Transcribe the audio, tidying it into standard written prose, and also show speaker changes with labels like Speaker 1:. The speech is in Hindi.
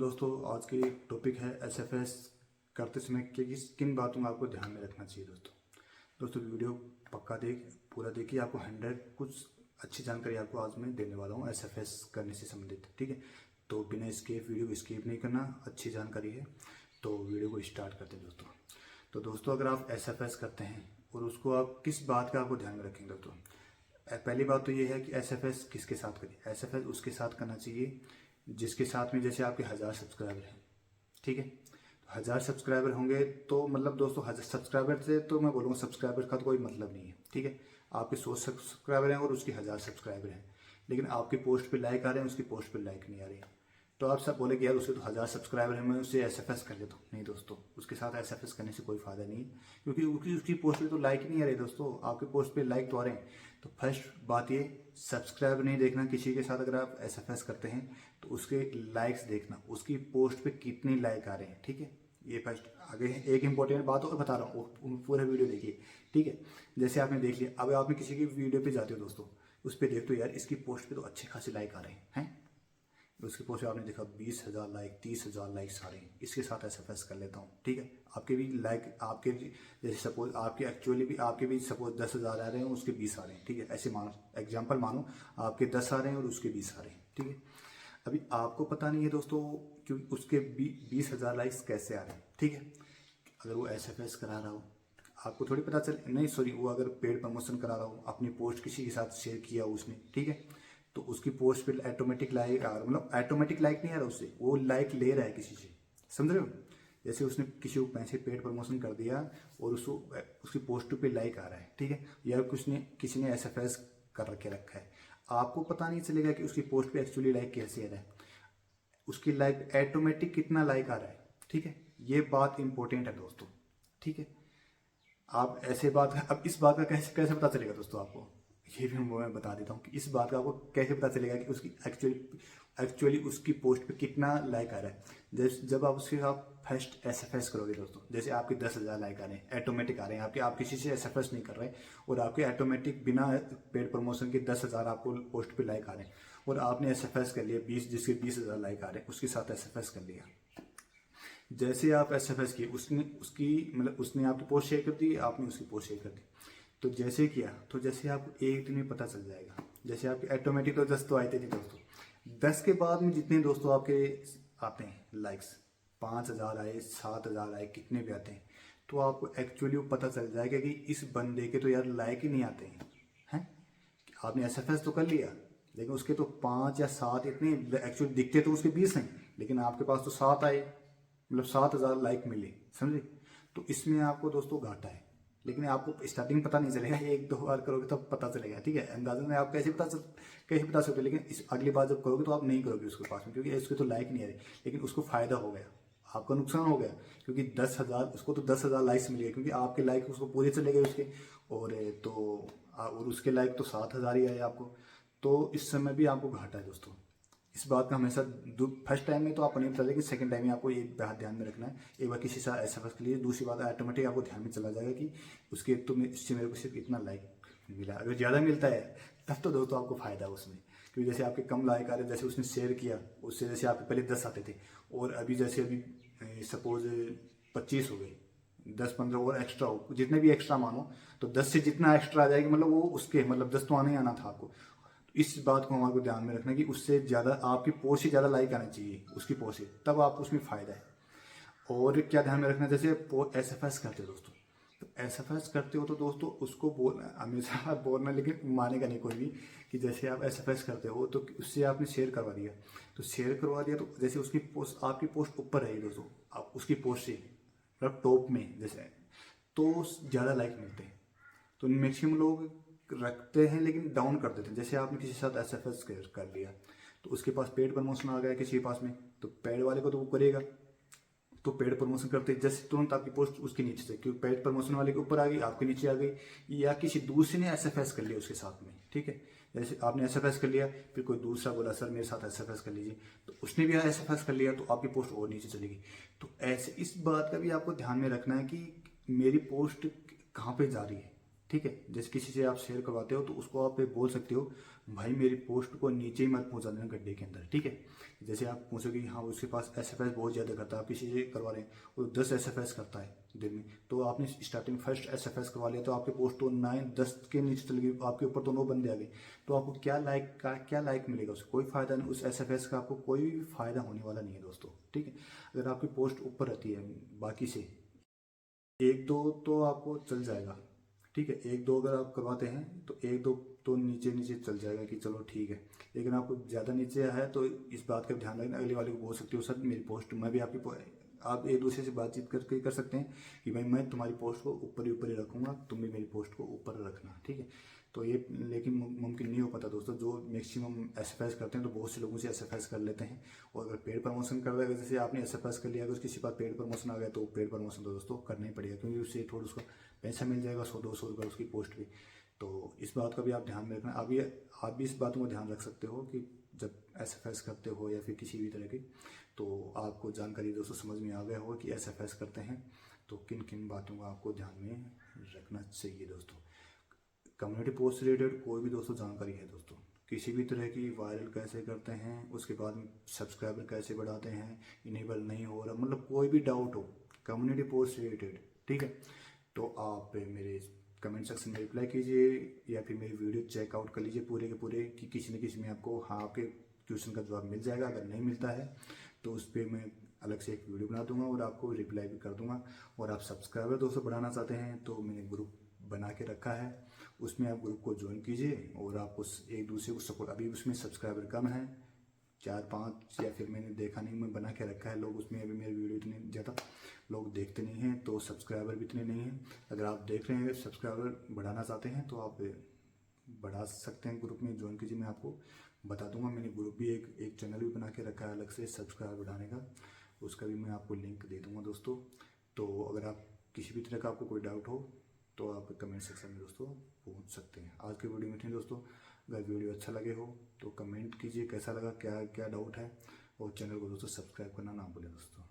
Speaker 1: दोस्तों, आज की टॉपिक है एसएफएस करते समय किन बातों का आपको ध्यान में रखना चाहिए। दोस्तों वीडियो पक्का पूरा देखिए। आपको 100 कुछ अच्छी जानकारी आपको आज मैं देने वाला हूँ एसएफएस करने से संबंधित। ठीक है, तो बिना वीडियो स्किप नहीं करना, अच्छी जानकारी है। तो वीडियो को स्टार्ट करते हैं दोस्तों। तो दोस्तों, अगर आप एसएफएस करते हैं और उसको आप किस बात का आपको ध्यान में रखेंगे दोस्तों। पहली बात तो ये है कि एसएफएस किसके साथ करिए। एसएफएस उसके साथ करना चाहिए जिसके साथ में जैसे आपके 1000 सब्सक्राइबर हैं। ठीक है, तो 1000 सब्सक्राइबर होंगे तो मतलब दोस्तों 1000 सब्सक्राइबर से तो मैं बोलूँगा सब्सक्राइबर का तो कोई मतलब नहीं है। ठीक है, आपके 100 सब्सक्राइबर हैं और उसके 1000 सब्सक्राइबर हैं, लेकिन आपकी पोस्ट पे लाइक आ रहे हैं, उसकी पोस्ट पे लाइक नहीं आ रही है। तो आप सब बोले कि यार उसके तो 1000 सब्सक्राइबर है, मैं उससे एसएफएस कर लेता हूँ। नहीं दोस्तों, उसके साथ एसएफएस करने से कोई फायदा नहीं है, क्योंकि उसकी पोस्ट पे तो लाइक नहीं आ रही दोस्तों, आपके पोस्ट पे लाइक तो आ रहे हैं। तो फर्स्ट बात ये, सब्सक्राइब नहीं देखना किसी के साथ। अगर आप एसएफएस करते हैं तो उसके लाइक्स देखना, उसकी पोस्ट पे कितने लाइक आ रहे हैं। ठीक है, ये फर्स्ट। आगे एक इंपॉर्टेंट बात और बता रहा हूँ, पूरा वीडियो देखिए। ठीक है, जैसे आपने देख लिया, अब आपने किसी की वीडियो पे जाते हो दोस्तों, उस पर देखते हो यार इसकी पोस्ट पे तो अच्छे खासे लाइक आ रहे हैं। उसके पोस्ट पे आपने देखा 20,000 लाइक, 30,000 लाइक्स आ रहे हैं, इसके साथ एसएफएस कर लेता हूँ। ठीक है, आपके भी लाइक, आपके जैसे सपोज आपके एक्चुअली भी आपके भी सपोज 10,000 आ रहे हैं, उसके 20 आ रहे हैं। ठीक है, ऐसे मानो, एग्जाम्पल मानो आपके 10 आ रहे हैं और उसके 20 आ रहे हैं। ठीक है, अभी आपको पता नहीं है दोस्तों क्योंकि उसके 20,000 लाइक्स कैसे आ रहे हैं। ठीक है, अगर वो एसएफएस करा रहा हो आपको थोड़ी पता चल, नहीं सॉरी, वो अगर पेड प्रमोशन करा रहा हो, अपनी पोस्ट किसी के साथ शेयर किया उसने, ठीक है, तो उसकी पोस्ट पे ऑटोमेटिक लाइक आ रहा, मतलब ऑटोमेटिक लाइक नहीं आ रहा उससे, वो लाइक ले रहा है किसी से। समझ रहे हो, जैसे उसने किसी को पैसे पेड प्रमोशन कर दिया और उसको उसकी पोस्ट पे लाइक आ रहा है। ठीक है, या किसी ने एसएफएस कर रखा है, आपको पता नहीं चलेगा कि उसकी पोस्ट पे एक्चुअली लाइक कैसे आ रहा है, उसकी लाइक ऑटोमेटिक कितना लाइक आ रहा है। ठीक है, ये बात इंपॉर्टेंट है दोस्तों। ठीक है, आप ऐसे बात, अब इस बात का कैसे कैसे पता चलेगा दोस्तों आपको, ये भी मैं बता देता हूँ कि इस बात का आपको कैसे पता चलेगा कि उसकी एक्चुअली उसकी पोस्ट पे कितना लाइक आ रहा है। जब आप उसके साथ फर्स्ट एसएफएस करोगे दोस्तों, जैसे आपके 10,000 लाइक आ रहे हैं, ऑटोमेटिक आ रहे हैं, आप किसी से एसएफएस नहीं कर रहे और आपके ऑटोमेटिक बिना पेड प्रमोशन के 10,000 आपको पोस्ट पे लाइक आ रहे हैं, और आपने एसएफएस कर लिया 20, जिसके 20,000 लाइक आ रहे हैं, उसके साथ एसएफएस कर लिया। जैसे आप एसएफएस किए, उसने आपकी पोस्ट शेयर कर दी, आपने उसकी पोस्ट शेयर कर दी, तो जैसे किया तो जैसे आपको एक दिन में पता चल जाएगा। जैसे आपके ऑटोमेटिक तो 10 तो आए थे नहीं दोस्तों, 10 के बाद में जितने दोस्तों आपके आते हैं लाइक्स, 5,000 आए, 7,000 आए, कितने भी आते हैं, तो आपको एक्चुअली वो पता चल जाएगा कि इस बंदे के तो यार लाइक ही नहीं आते हैं। आपने एसएफएस तो कर लिया, लेकिन उसके तो 5 या 7 इतने एक्चुअली दिखते तो उसके 20 हैं, लेकिन आपके पास तो 7 आए, मतलब 7,000 लाइक मिले। समझे, तो इसमें आपको दोस्तों घाटा है, लेकिन आपको स्टार्टिंग पता नहीं चलेगा, 1-2 बार करोगे तब पता चलेगा। ठीक है, अंदाजन में आप कैसे बता सकते हो, लेकिन इस अगली बार जब करोगे तो आप नहीं करोगे उसके पास में, क्योंकि इसके तो लाइक नहीं आ रही, लेकिन उसको फायदा हो गया, आपका नुकसान हो गया, क्योंकि 10,000 उसको तो 10,000 लाइक्स मिल गए, क्योंकि आपके लाइक उसको पूरे चले गए उसके, और उसके लाइक तो 7,000 ही आए आपको। तो इस समय भी आपको घाटा है दोस्तों। इस बात का हमेशा फर्स्ट टाइम में तो आपको नहीं पता, लेकिन सेकंड टाइम में आपको ये बात ध्यान में रखना है। एक बार किसी से एसएफएस के लिए, दूसरी बात ऑटोमेटिक आपको ध्यान में चला जाएगा कि उसके तो इससे मेरे को सिर्फ इतना लाइक मिला। अगर ज़्यादा मिलता है तब तो दोस्तों आपको फायदा है उसमें, क्योंकि जैसे आपके कम लाइक आ रहे, जैसे उसने शेयर किया, उससे जैसे आपके पहले 10 आते थे और अभी जैसे अभी सपोज 25 हो गए, 10-15 और एक्स्ट्रा हो, जितने भी एक्स्ट्रा मानो, तो 10 से जितना एक्स्ट्रा आ जाएगी, मतलब वो उसके मतलब 10 तो आना ही आना था आपको। इस बात को हमारे को ध्यान में रखना कि उससे ज़्यादा आपकी पोस्ट से ज़्यादा लाइक आना चाहिए उसकी पोस्ट से, तब आपको उसमें फ़ायदा है। और क्या ध्यान में रखना, जैसे एसएफएस करते हो दोस्तों, तो एसएफएस करते हो तो दोस्तों उसको बोलना, हमेशा बोलना, लेकिन मानेगा नहीं कोई भी, कि जैसे आप एसएफएस करते हो तो उससे आपने शेयर करवा दिया, तो जैसे उसकी पोस्ट, आपकी पोस्ट ऊपर रहेगी दोस्तों, आप उसकी पोस्ट से मतलब टॉप में जैसे, तो ज़्यादा लाइक मिलते हैं। तो मैक्सिमम लोग रखते हैं लेकिन डाउन कर देते हैं। जैसे आपने किसी के साथ एसएफएस कर लिया, तो उसके पास पेड प्रमोशन आ गया किसी के पास में, तो पेड वाले को तो वो करेगा, तो पेड प्रमोशन करते जैसे तुरंत आपकी पोस्ट उसके नीचे से, क्योंकि पेड प्रमोशन वाले के ऊपर आ गई, आपके नीचे आ गई, या किसी दूसरे ने एसएफएस कर लिया उसके साथ में। ठीक है, जैसे आपने एसएफएस कर लिया, फिर कोई दूसरा बोला सर मेरे साथ एसएफएस कर लीजिए, तो उसने भी एसएफएस कर लिया, तो आपकी पोस्ट और नीचे चलेगी। तो ऐसे इस बात का भी आपको ध्यान में रखना है कि मेरी पोस्ट कहाँ पे जा रही है, ठीक है। जैसे किसी से आप शेयर करवाते हो तो उसको आप बोल सकते हो भाई मेरी पोस्ट को नीचे ही मत पहुंचा देना गड्ढे के अंदर, ठीक है। जैसे आप पूछोगे कि हाँ उसके पास एसएफएस बहुत ज़्यादा करता है, आप किसी से करवा रहे हैं वो 10 एसएफएस करता है दिन में, तो आपने स्टार्टिंग फर्स्ट एसएफएस करवा लिया तो आपके पोस्ट तो 9-10 के नीचे चल गई, आपके ऊपर तो 9 बंदे आ गए, तो आपको क्या लाइक मिलेगा, उससे कोई फायदा नहीं, उस एसएफएस का आपको कोई भी फायदा होने वाला नहीं है दोस्तों, ठीक है। अगर आपकी पोस्ट ऊपर रहती है बाकी से एक दो तो आपको चल जाएगा, ठीक है। एक दो अगर आप करवाते हैं तो एक दो तो नीचे नीचे चल जाएगा कि चलो ठीक है, लेकिन आपको ज़्यादा नीचे है तो इस बात का ध्यान रखना, अगले वाले को बोल सकते हो सर मेरी पोस्ट, मैं भी आप एक दूसरे से बातचीत करके कर सकते हैं कि भाई मैं तुम्हारी पोस्ट को ऊपर ही रखूँगा, तुम भी मेरी पोस्ट को ऊपर रखना, ठीक है। तो ये लेकिन मुमकिन नहीं हो पाता दोस्तों, जो मैक्सिमम एसएफएस करते हैं तो बहुत से लोगों से एसएफएस कर लेते हैं, और अगर पेड प्रमोशन कर रहे हैं जैसे आपने एसएफएस कर लिया, अगर किसी पास पेड प्रमोशन आ गया तो पेड प्रमोशन तो दोस्तों करना ही पड़ेगा, क्योंकि उससे थोड़ा उसका पैसा मिल जाएगा, 100-200 रुपये उसकी पोस्ट पे। तो इस बात का भी आप ध्यान में रखना। आप भी इस बातों को ध्यान रख सकते हो कि जब एसएफएस करते हो या फिर किसी भी तरह की, तो आपको जानकारी दोस्तों समझ में आ गया होगा कि एसएफएस करते हैं तो किन किन बातों का आपको ध्यान में रखना चाहिए दोस्तों। कम्युनिटी पोस्ट से रिलेटेड कोई भी दोस्तों जानकारी है दोस्तों, किसी भी तरह की वायरल कैसे करते हैं, उसके बाद में सब्सक्राइबर कैसे बढ़ाते हैं, इनेबल नहीं हो रहा, मतलब कोई भी डाउट हो कम्युनिटी पोस्ट से रिलेटेड, ठीक है, तो आप मेरे कमेंट सेक्शन में रिप्लाई कीजिए या फिर मेरी वीडियो चेकआउट कर लीजिए पूरे के पूरे, कि किसी न किसी में आपको हाँ आपके क्वेश्चन का जवाब मिल जाएगा। अगर नहीं मिलता है तो उस पर मैं अलग से एक वीडियो बना दूंगा और आपको रिप्लाई भी कर दूंगा। और आप सब्सक्राइबर दोस्तों बढ़ाना चाहते हैं तो मैंने ग्रुप बना के रखा है, उसमें आप ग्रुप को ज्वाइन कीजिए और आप उस एक दूसरे को सपोर्ट, अभी उसमें सब्सक्राइबर कम है 4-5, या फिर मैंने देखा नहीं, मैं बना के रखा है लोग उसमें, अभी मेरे वीडियो इतने ज़्यादा लोग देखते नहीं हैं तो सब्सक्राइबर भी इतने नहीं हैं। अगर आप देख रहे हैं सब्सक्राइबर बढ़ाना चाहते हैं तो आप बढ़ा सकते हैं, ग्रुप में ज्वाइन कीजिए, मैं आपको बता दूंगा। मैंने ग्रुप भी एक चैनल भी बना के रखा है अलग से सब्सक्राइबर बढ़ाने का, उसका भी मैं आपको लिंक दे दूंगा दोस्तों। तो अगर आप किसी भी तरह का आपको कोई डाउट हो तो आप कमेंट सेक्शन में दोस्तों पूछ सकते हैं। आज के वीडियो में थे दोस्तों, अगर वीडियो अच्छा लगे हो तो कमेंट कीजिए कैसा लगा, क्या क्या डाउट है, और चैनल को दोस्तों सब्सक्राइब करना ना भूलें दोस्तों।